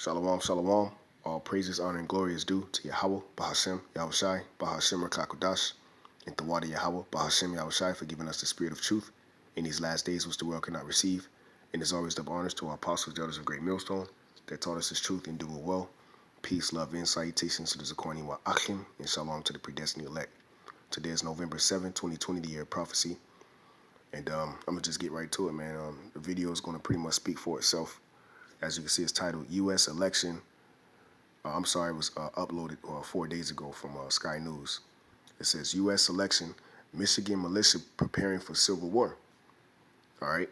Shalom, shalom. All praises, honor, and glory is due to Yahweh, Bahashem, Yahushai, Bahashem, Rakakodash, and Tawada Yahweh, Bahashem, Yahushai, for giving us the spirit of truth in these last days which the world cannot receive. And as always, double honors to our apostles, the elders of Great Millstone, that taught us His truth and do it well. Peace, love, and salutations to the Zakwani wa Achim, and shalom to the predestined elect. Today is November 7, 2020, the year of prophecy. And I'm going to just get right to it, man. The video is going to pretty much speak for itself. As you can see, it's titled U.S. Election. It was uploaded 4 days ago from Sky News. It says, U.S. Election, Michigan militia preparing for civil war. All right.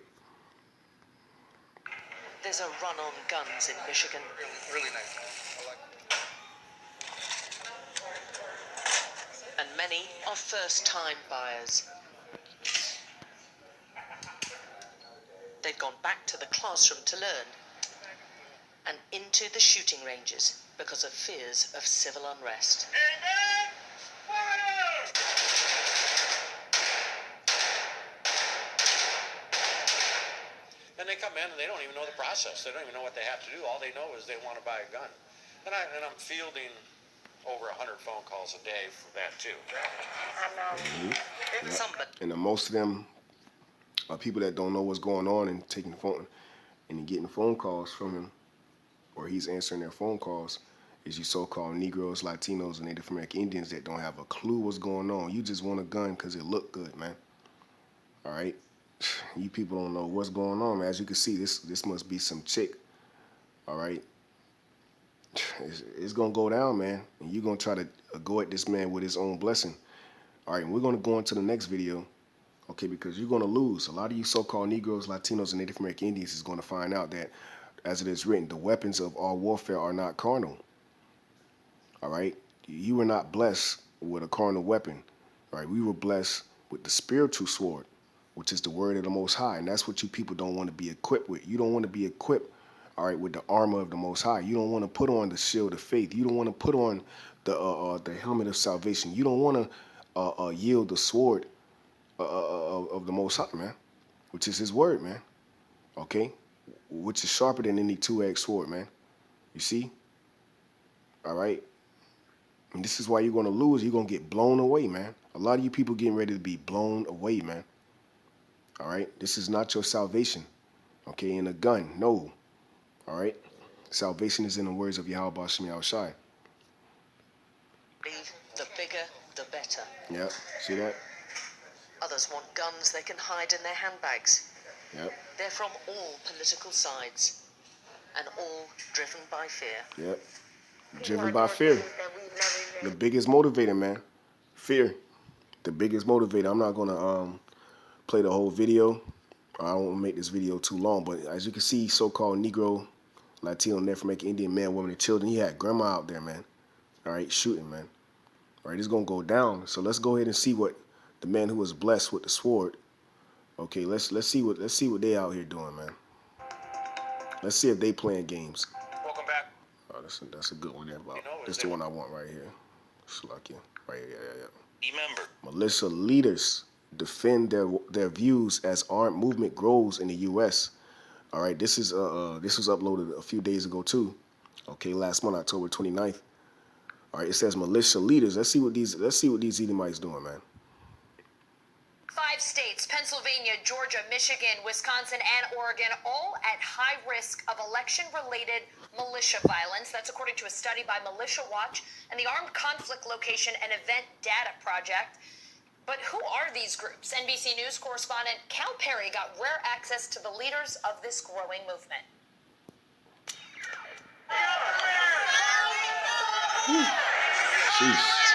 There's a run on guns in Michigan. Really nice. I like it. And many are first-time buyers. They've gone back to the classroom to learn and into the shooting ranges because of fears of civil unrest. Amen. Fire! And they come in and they don't even know the process. They don't even know what they have to do. All they know is they want to buy a gun. And I'm fielding over 100 phone calls a day for that too. And most of them are people that don't know what's going on and taking the phone and getting phone calls from him, or he's answering their phone calls, is you so-called Negroes, Latinos, and Native American Indians that don't have a clue what's going on. You just want a gun because it looked good, man. All right? You people don't know what's going on, man. As you can see, this must be some chick. All right? It's going to go down, man. And you're going to try to go at this man with his own blessing. All right, and we're going to go into the next video, okay, because you're going to lose. A lot of you so-called Negroes, Latinos, and Native American Indians is going to find out that, as it is written, the weapons of our warfare are not carnal. All right? You were not blessed with a carnal weapon. All right? We were blessed with the spiritual sword, which is the word of the Most High. And that's what you people don't want to be equipped with. You don't want to be equipped, all right, with the armor of the Most High. You don't want to put on the shield of faith. You don't want to put on the helmet of salvation. You don't want to yield the sword of the Most High, man, which is His word, man. Okay? Which is sharper than any two-edged sword, man. You see? All right? And this is why you're going to lose. You're going to get blown away, man. A lot of you people getting ready to be blown away, man. All right? This is not your salvation. Okay? In a gun. No. All right? Salvation is in the words of Yahweh Bashem Yahushai. The bigger, the better. Yep. See that? Others want guns they can hide in their handbags. Yep. They're from all political sides and all driven by fear. Yep. Driven by fear. The biggest motivator, man. Fear. The biggest motivator. I'm not going to play the whole video. I don't want to make this video too long, but as you can see, so-called Negro, Latino, Native American Indian man, women, and children, he had grandma out there, man. All right, shooting, man. All right, it's going to go down. So let's go ahead and see what the man who was blessed with the sword. Okay, let's see what they out here doing, man. Let's see if they playing games. Welcome back. Oh, that's a good one there, Bob. You know, That's the one I want right here. Slucky. Right here, yeah. Remember. Militia leaders defend their views as armed movement grows in the U.S. All right, this was uploaded a few days ago too. Okay, last month, October 29th. All right, it says militia leaders. Let's see what these Edomites doing, man. 5 states, Pennsylvania, Georgia, Michigan, Wisconsin, and Oregon, all at high risk of election-related militia violence. That's according to a study by Militia Watch and the Armed Conflict Location and Event Data Project. But who are these groups? NBC News correspondent Cal Perry got rare access to the leaders of this growing movement. Jeez.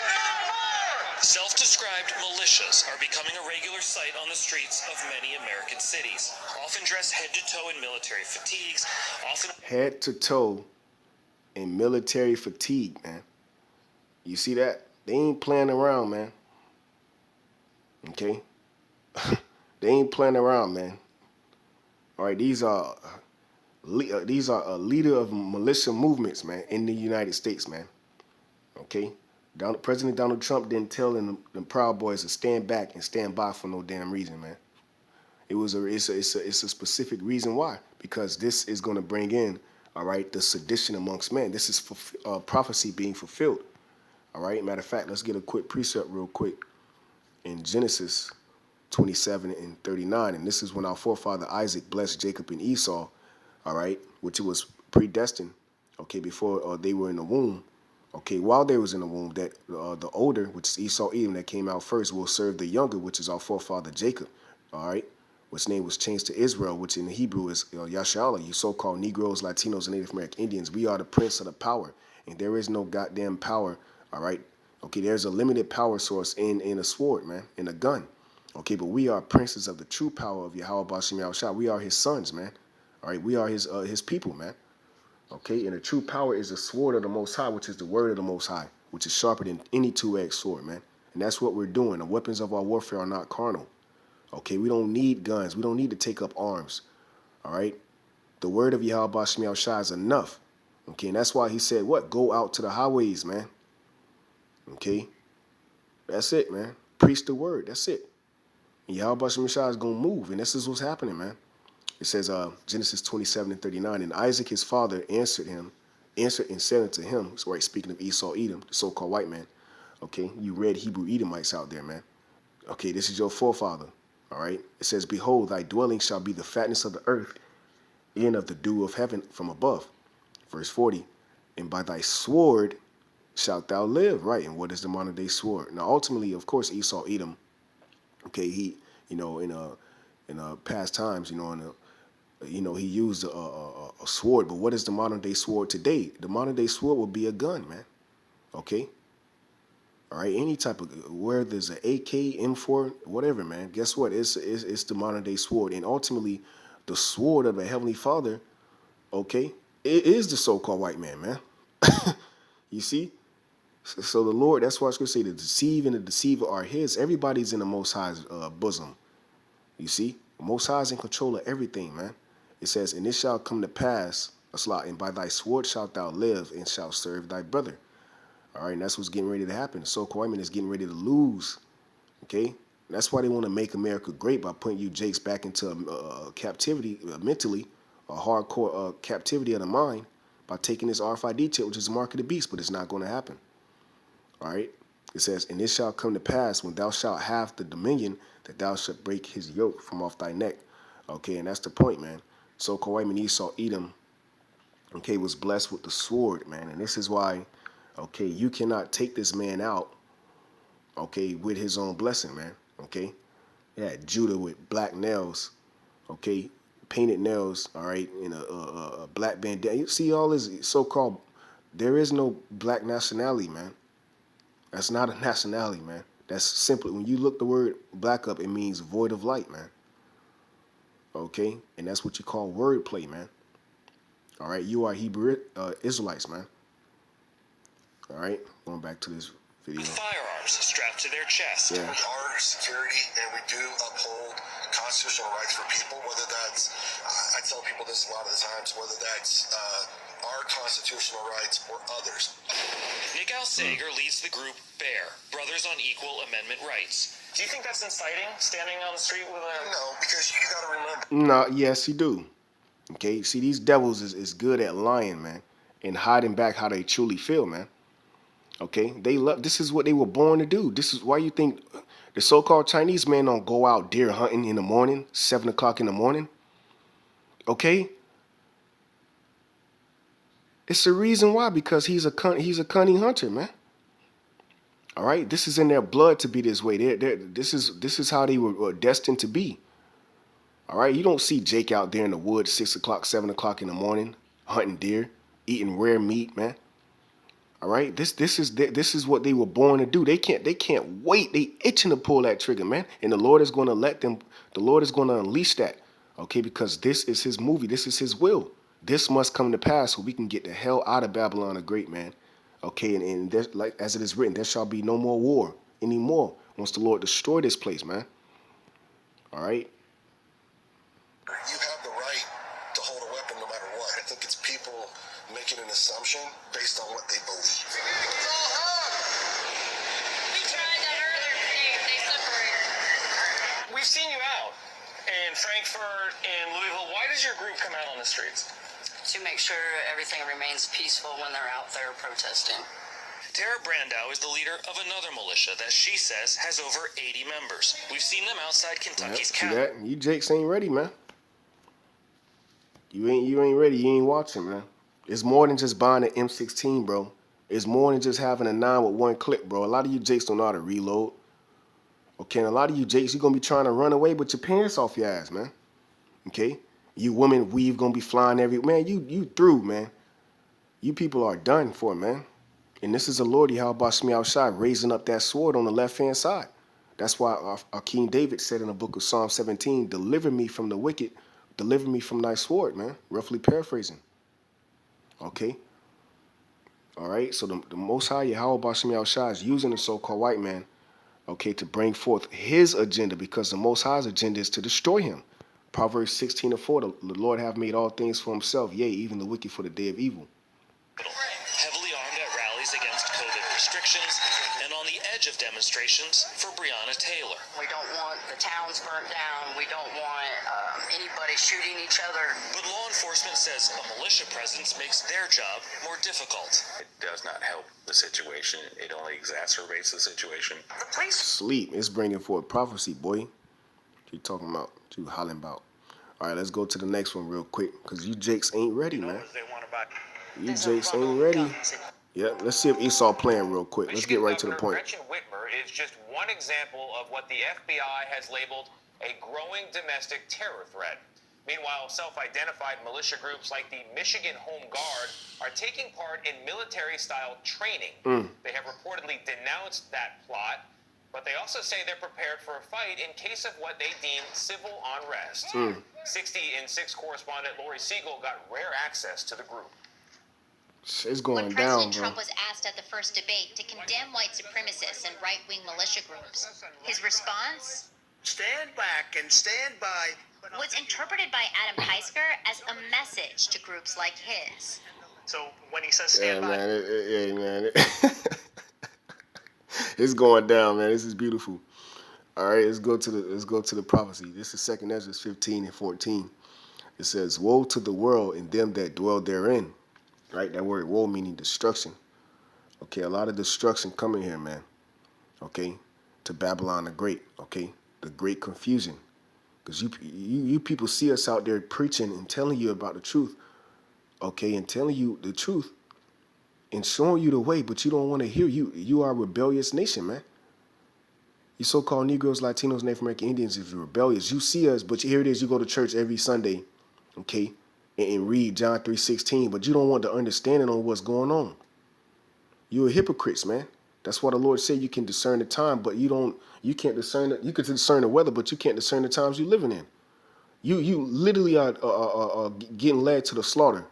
Self-described militias are becoming a regular sight on the streets of many American cities, often dressed head to toe in military fatigues, head to toe in military fatigue, man. You see that? They ain't playing around, man. Okay? They ain't playing around, man. All right, these are a leader of militia movements, man, in the United States, man. Okay? President Donald Trump didn't tell them Proud Boys to stand back and stand by for no damn reason, man. It's a specific reason why, because this is going to bring in All right, the sedition amongst men. This is prophecy being fulfilled. All right, matter of fact, let's get a quick precept real quick in Genesis 27 and 39. And this is when our forefather Isaac blessed Jacob and Esau, all right, which it was predestined, okay, before they were in the womb. Okay, while they was in the womb, that the older, which is Esau, Edom, that came out first, will serve the younger, which is our forefather Jacob, all right, which name was changed to Israel, which in Hebrew is Yashala. You so-called Negroes, Latinos, and Native American Indians, we are the prince of the power, and there is no goddamn power, all right? Okay, there's a limited power source in a sword, man, in a gun. Okay, but we are princes of the true power of Yahweh Bashim Yahushua. We are his sons, man. All right, we are his people, man. Okay, and the true power is the sword of the Most High, which is the word of the Most High, which is sharper than any two-edged sword, man. And that's what we're doing. The weapons of our warfare are not carnal. Okay, we don't need guns. We don't need to take up arms. All right, the word of Yahweh Bashim Yahushua is enough. Okay, and that's why he said, what? Go out to the highways, man. Okay, that's it, man. Preach the word. That's it. And Yahweh Bashim Yahushua is going to move, and this is what's happening, man. It says, Genesis 27 and 39, and Isaac his father answered and said unto him, so right, speaking of Esau, Edom, the so-called white man, okay, you red Hebrew Edomites out there, man. Okay, this is your forefather, all right? It says, behold, thy dwelling shall be the fatness of the earth, and of the dew of heaven from above. Verse 40, and by thy sword shalt thou live, right? And what is the modern day sword? Now, ultimately, of course, Esau, Edom, okay, he, in past times, he used a sword, but what is the modern day sword today? The modern day sword would be a gun, man. Okay? All right, any type of, where there's an AK, M4, whatever, man. Guess what? It's the modern day sword. And ultimately, the sword of the Heavenly Father, okay, it is the so-called white man, man. You see? So the Lord, that's why I was going to say the deceive and the deceiver are his. Everybody's in the Most High's bosom. You see? The Most High is in control of everything, man. It says, and it shall come to pass, and by thy sword shalt thou live, and shalt serve thy brother. All right, and that's what's getting ready to happen. The so-called women is getting ready to lose, okay? That's why they want to make America great by putting you jakes back into captivity mentally, a hardcore captivity of the mind, by taking this RFID chip, which is the mark of the beast, but it's not going to happen. All right? It says, and it shall come to pass when thou shalt have the dominion that thou shalt break his yoke from off thy neck. Okay, and that's the point, man. So-called white man Esau, Edom, okay, was blessed with the sword, man. And this is why, okay, you cannot take this man out, okay, with his own blessing, man. Okay? Yeah, Judah with black nails, okay, painted nails, all right, in a black bandana. You see all this so-called, there is no black nationality, man. That's not a nationality, man. That's simply, when you look the word black up, it means void of light, man. Okay? And that's what you call wordplay, man. All right? You are Hebrew Israelites, man. All right? Going back to this video. Firearms strapped to their chest. Yeah. We are security, and we do uphold constitutional rights for people, whether that's, I tell people this a lot of the times, whether that's our constitutional rights or others. Nick Alsager leads the group BEAR, Brothers on Equal Amendment Rights. Do you think that's inciting, standing on the street with a... No, because you got to remember. No, yes, you do. Okay? See, these devils is good at lying, man, and hiding back how they truly feel, man. Okay? They love, this is what they were born to do. This is why you think the so-called Chinese man don't go out deer hunting in the morning, 7 o'clock in the morning. Okay? It's the reason why, because he's a cunning hunter, man. All right, this is in their blood to be this way. This is how they were destined to be. All right, you don't see Jake out there in the woods 6 o'clock, 7 o'clock in the morning hunting deer, eating rare meat, man. All right, this is what they were born to do. They can't wait. They itching to pull that trigger, man. And the Lord is going to let them. The Lord is going to unleash that. Okay, because this is His movie. This is His will. This must come to pass so we can get the hell out of Babylon the Great, man. Okay, and like as it is written, there shall be no more war anymore once the Lord destroy this place, man. All right. You have the right to hold a weapon no matter what. I think it's people making an assumption based on what they believe. We tried that earlier today. They separated. We've seen you out in Frankfurt, in Louisville. Why does your group come out on the streets? to make sure everything remains peaceful when they're out there protesting. Tara Brandow is the leader of another militia that she says has over 80 members. We've seen them outside Kentucky's See capital. that? You Jakes ain't ready, man. You ain't ready. You ain't watching, man. It's more than just buying an M16, bro. It's more than just having a 9 with one clip, bro. A lot of you Jakes don't know how to reload. Okay, and a lot of you Jakes, you're gonna be trying to run away with your pants off your ass, man. Okay? You women weave gonna be flying every man, you through, man. You people are done for, man. And this is the Lord Yahweh Shemi outside raising up that sword on the left-hand side. That's why our King David said in the book of Psalm 17, deliver me from the wicked, deliver me from thy sword, man. Roughly paraphrasing. Okay? All right? So the Most High Yahweh Shemi outside is using the so-called white man, okay, to bring forth his agenda because the Most High's agenda is to destroy him. Proverbs 16:4, the Lord have made all things for himself, yea, even the wicked for the day of evil. Heavily armed at rallies against COVID restrictions and on the edge of demonstrations for Breonna Taylor. We don't want the towns burnt down. We don't want anybody shooting each other. But law enforcement says a militia presence makes their job more difficult. It does not help the situation. It only exacerbates the situation. The police. Sleep. It's bringing forth prophecy, boy. What you talking about? What you hollering about? All right, let's go to the next one real quick because you Jakes ain't ready, man. You Jakes ain't ready. Yeah, let's see if Esau playing real quick. Let's get right to the point. Gretchen Whitmer is just one example of what the FBI has labeled a growing domestic terror threat. Meanwhile, self-identified militia groups like the Michigan Home Guard are taking part in military-style training. They have reportedly denounced that plot, but they also say they're prepared for a fight in case of what they deem civil unrest. 60 in 6 correspondent Lori Siegel got rare access to the group. It's going when down, President bro. Trump was asked at the first debate to condemn white supremacists and right-wing militia groups, his response? Stand back and stand by. Was interpreted by Adam Heisker as a message to groups like his. So when he says stand by. Man. It's going down, man. This is beautiful. All right, let's go to the prophecy. This is 2 Ezra 15 and 14. It says, woe to the world and them that dwell therein. Right? That word woe meaning destruction. Okay, a lot of destruction coming here, man. Okay, to Babylon the Great. Okay, the great confusion. Because you people see us out there preaching and telling you about the truth. Okay, and telling you the truth and showing you the way, but you don't want to hear. You are a rebellious nation, man. You so-called Negroes, Latinos, Native American Indians is rebellious. You see us, but here it is. You go to church every Sunday, okay, and read John 3:16, but you don't want the understanding on what's going on. You're hypocrites, man. That's why the Lord said you can discern the time, but you can't discern it. You can discern the weather, but you can't discern the times you're living in. You literally are getting led to the slaughter.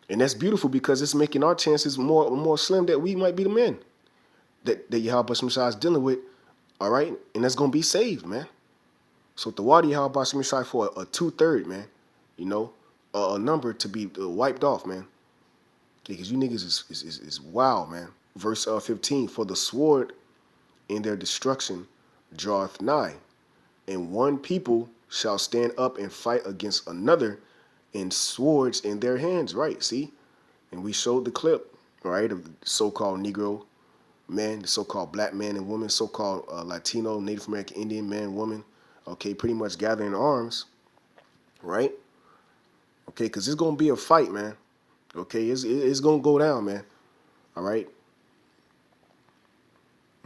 And that's beautiful because it's making our chances more slim that we might be the men that Yahweh Shai is dealing with, all right? And that's going to be saved, man. So the Wadi Yahweh Shai for a 2/3, man, you know, a number to be wiped off, man. Because you niggas is wild, man. Verse 15, for the sword in their destruction draweth nigh, and one people shall stand up and fight against another, and swords in their hands. Right, see? And we showed the clip, right, of the so-called Negro men, the so-called black man and woman, so-called Latino, Native American Indian man, woman, okay, pretty much gathering arms, right? Okay, because it's going to be a fight, man. Okay, it's going to go down, man. All right?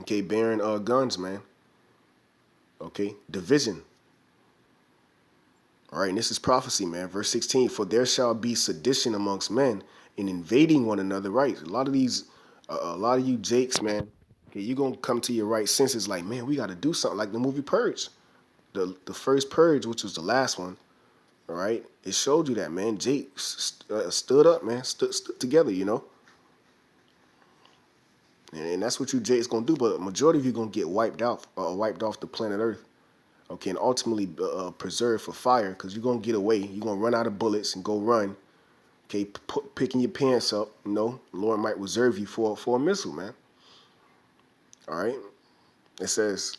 Okay, bearing guns, man. Okay, division. All right, and this is prophecy, man. Verse 16, for there shall be sedition amongst men and invading one another, right? A lot of you Jakes, man, okay, you're going to come to your right senses like, man, we got to do something like the movie Purge. The first Purge, which was the last one, all right, it showed you that, man. Jake stood up, man, stood together, you know. And that's what you Jake's going to do, but a majority of you going to get wiped off the planet Earth. Okay, and ultimately preserved for fire because you're going to get away. You're going to run out of bullets and go run. Okay, picking your pants up, you know. The Lord might reserve you for a missile, man. All right. It says,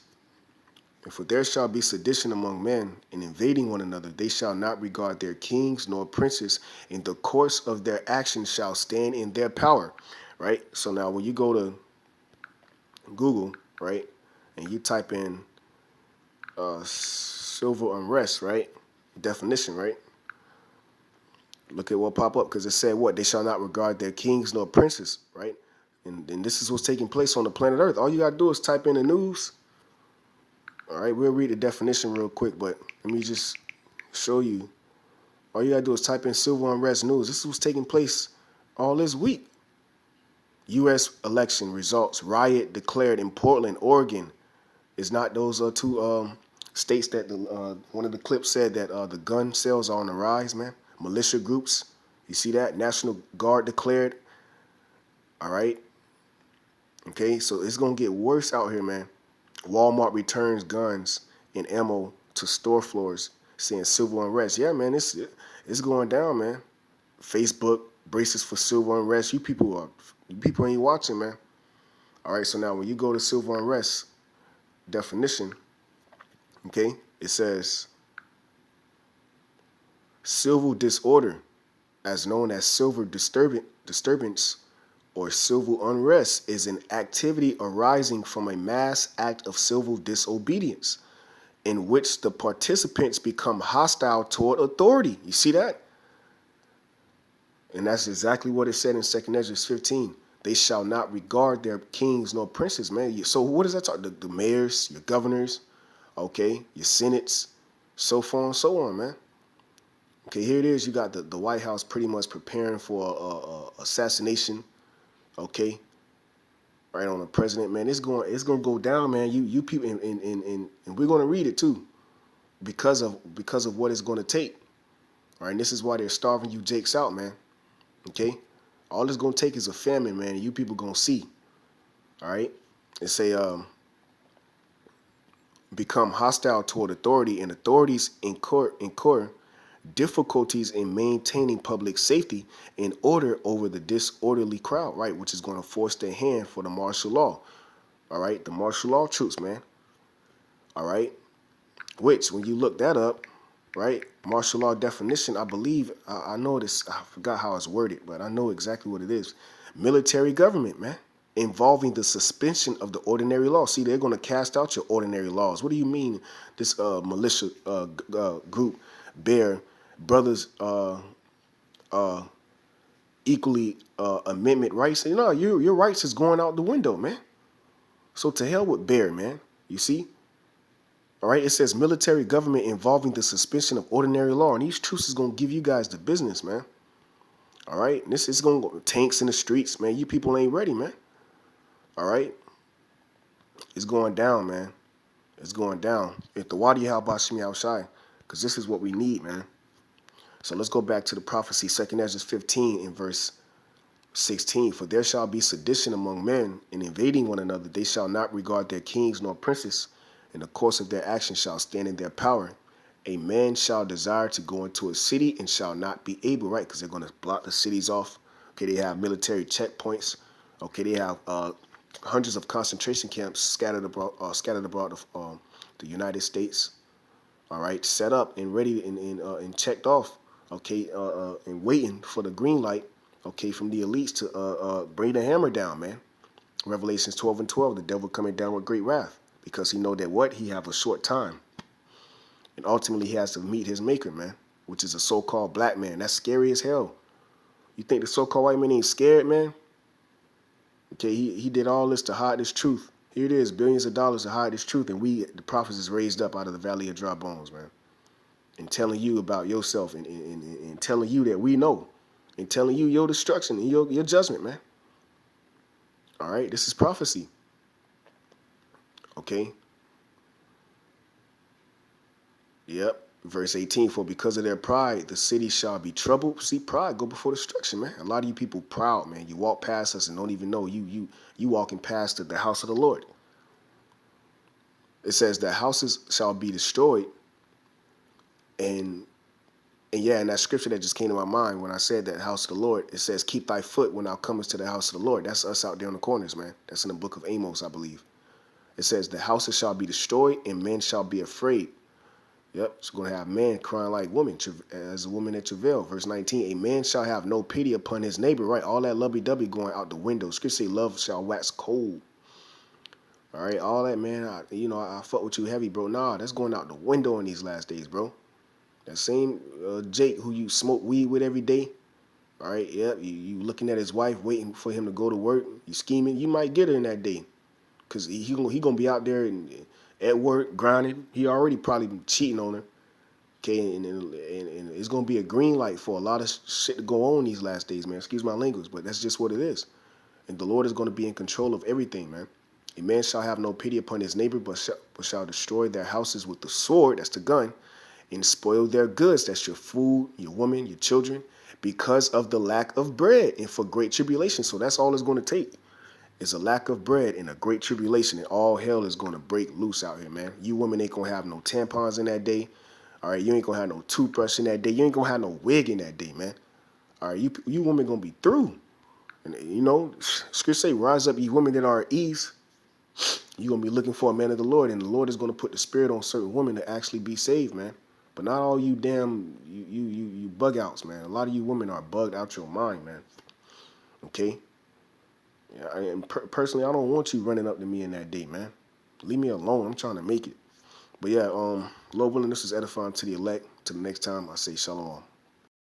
And for there shall be sedition among men, and invading one another. They shall not regard their kings nor princes, and the course of their actions shall stand in their power. Right? So now when you go to Google, right, and you type in civil unrest, right, definition, right, look at what pop up, because it said what? They shall not regard their kings nor princes, right? And this is what's taking place on the planet Earth. All you got to do is type in the news. All right, we'll read the definition real quick, but let me just show you. All you got to do is type in civil unrest news. This is what's taking place all this week. U.S. election results, riot declared in Portland, Oregon. It's not those two states that one of the clips said that the gun sales are on the rise, man. Militia groups, you see that? National Guard declared. All right. Okay, so it's going to get worse out here, man. Walmart returns guns and ammo to store floors, saying civil unrest. Yeah, man, it's going down, man. Facebook braces for civil unrest. You people ain't watching, man. All right, so now when you go to civil unrest definition, okay, it says civil disorder, as known as civil disturbance or civil unrest, is an activity arising from a mass act of civil disobedience in which the participants become hostile toward authority. You see that? And that's exactly what it said in 2 Ezra 15. They shall not regard their kings nor princes, man. So what does that talk? The mayors, your governors, okay, your senates, so far and so on, man. Okay, here it is. You got the White House pretty much preparing for assassination, okay, right on the president, man. It's gonna go down, man. You people, and we're gonna read it too, because of what it's gonna take. All right, and this is why they're starving you jakes out, man. Okay, all it's gonna take is a famine, man. And you people gonna see. All right, it say become hostile toward authority, and authorities incur difficulties in maintaining public safety and order over the disorderly crowd, right, which is going to force their hand for the martial law. All right, the martial law troops, man. All right, which when you look that up, right, martial law definition, I believe, I know this, I forgot how it's worded, but I know exactly what it is. Military government, man, involving the suspension of the ordinary law. See, they're going to cast out your ordinary laws. What do you mean this militia group bear brothers equally amendment rights? You know, your rights is going out the window, man. So to hell with bear, man. You see? All right, it says military government involving the suspension of ordinary law. And these truths is going to give you guys the business, man. All right, and this is going to go tanks in the streets, man. You people ain't ready, man. All right, it's going down, man. It's going down. If the wadi how about me outside, because this is what we need, man. So let's go back to the prophecy, 2 Ezra 15 in verse 16. For there shall be sedition among men, and invading one another. They shall not regard their kings nor princes, and the course of their action shall stand in their power. A man shall desire to go into a city and shall not be able, right? Because they're going to block the cities off. Okay, they have military checkpoints. Okay, they have hundreds of concentration camps scattered abroad the United States. All right, set up and ready and checked off. Okay, and waiting for the green light. Okay, from the elites to bring the hammer down, man. Revelations 12 and 12, the devil coming down with great wrath, because he know that what? He have a short time. And ultimately he has to meet his maker, man, which is a so-called black man. That's scary as hell. You think the so-called white man ain't scared, man? Okay, he did all this to hide this truth. Here it is, billions of dollars to hide this truth, and we, the prophets, is raised up out of the valley of dry bones, man. And telling you about yourself and telling you that we know. And telling you your destruction and your judgment, man. All right, this is prophecy. Okay. Yep. Verse 18, for because of their pride, the city shall be troubled. See, pride go before destruction, man. A lot of you people proud, man. You walk past us and don't even know you walking past the house of the Lord. It says that houses shall be destroyed. And yeah, and that scripture that just came to my mind when I said that house of the Lord, it says, keep thy foot when thou comest to the house of the Lord. That's us out there in the corners, man. That's in the book of Amos, I believe. It says, the houses shall be destroyed and men shall be afraid. Yep, it's going to have men crying like women, as a woman that travail. Verse 19, a man shall have no pity upon his neighbor, right? All that lovey-dovey going out the window. Scripture say love shall wax cold. All right, all that, man, I fuck with you heavy, bro. Nah, that's going out the window in these last days, bro. That same Jake who you smoke weed with every day, all right, yep, you looking at his wife, waiting for him to go to work, you scheming, you might get her in that day. Because he gonna be out there and at work, grinding. He already probably been cheating on her. Okay, and it's going to be a green light for a lot of shit to go on these last days, man. Excuse my language, but that's just what it is. And the Lord is going to be in control of everything, man. A man shall have no pity upon his neighbor, but shall destroy their houses with the sword, that's the gun, and spoil their goods, that's your food, your woman, your children, because of the lack of bread and for great tribulation. So that's all it's going to take. It's a lack of bread and a great tribulation, and all hell is going to break loose out here, man. You women ain't going to have no tampons in that day. All right, you ain't going to have no toothbrush in that day. You ain't going to have no wig in that day, man. All right, you women going to be through. And, Scripture say, rise up, ye women that are at ease. You're going to be looking for a man of the Lord, and the Lord is going to put the spirit on certain women to actually be saved, man. But not all you damn, you bug outs, man. A lot of you women are bugged out your mind, man. Okay? Yeah, and personally, I don't want you running up to me in that day, man. Leave me alone. I'm trying to make it. But yeah, Lord willing, this is edifying to the elect. Till the next time, I say shalom.